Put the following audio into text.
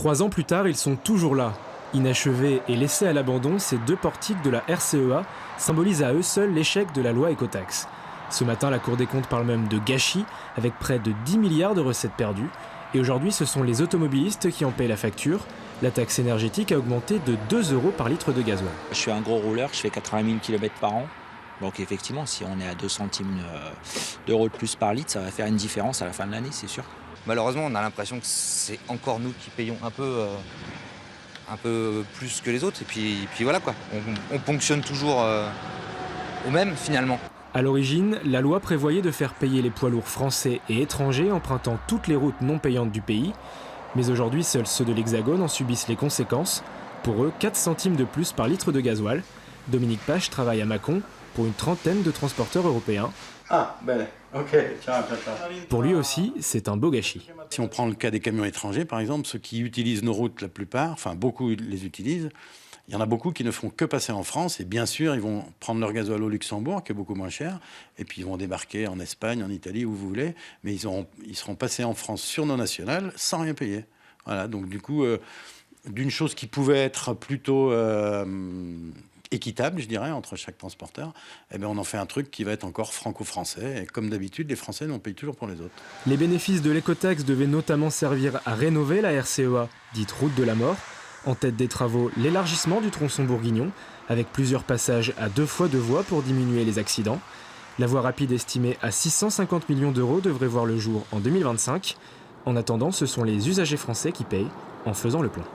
3 ans plus tard, ils sont toujours là. Inachevés et laissés à l'abandon, ces 2 portiques de la RCEA symbolisent à eux seuls l'échec de la loi écotaxe. Ce matin, la Cour des comptes parle même de gâchis, avec près de 10 milliards de recettes perdues. Et aujourd'hui, ce sont les automobilistes qui en payent la facture. La taxe énergétique a augmenté de 2 € par litre de gasoil. Je suis un gros rouleur, je fais 80 000 km par an. Donc effectivement, si on est à 2 centimes d'euros de plus par litre, ça va faire une différence à la fin de l'année, c'est sûr. Malheureusement, on a l'impression que c'est encore nous qui payons un peu plus que les autres. Et puis voilà quoi, on ponctionne toujours au même finalement. À l'origine, la loi prévoyait de faire payer les poids lourds français et étrangers empruntant toutes les routes non payantes du pays. Mais aujourd'hui, seuls ceux de l'Hexagone en subissent les conséquences. Pour eux, 4 centimes de plus par litre de gasoil. Dominique Pache travaille à Mâcon pour une trentaine de transporteurs européens. Ah, ben, ok, ciao. Pour lui aussi, c'est un beau gâchis. Si on prend le cas des camions étrangers, par exemple, ceux qui utilisent nos routes la plupart, enfin beaucoup les utilisent, il y en a beaucoup qui ne font que passer en France et bien sûr, ils vont prendre leur gasoil au Luxembourg, qui est beaucoup moins cher, et puis ils vont débarquer en Espagne, en Italie, où vous voulez, mais ils seront passés en France sur nos nationales sans rien payer. Voilà, donc du coup, d'une chose qui pouvait être plutôt équitable, je dirais, entre chaque transporteur, eh bien, on en fait un truc qui va être encore franco-français. Et comme d'habitude, les Français n'en payent toujours pour les autres. Les bénéfices de l'écotaxe devaient notamment servir à rénover la RCEA, dite route de la mort. En tête des travaux, l'élargissement du tronçon bourguignon, avec plusieurs passages à 2 fois 2 voies pour diminuer les accidents. La voie rapide estimée à 650 millions d'euros devrait voir le jour en 2025. En attendant, ce sont les usagers français qui payent en faisant le plein.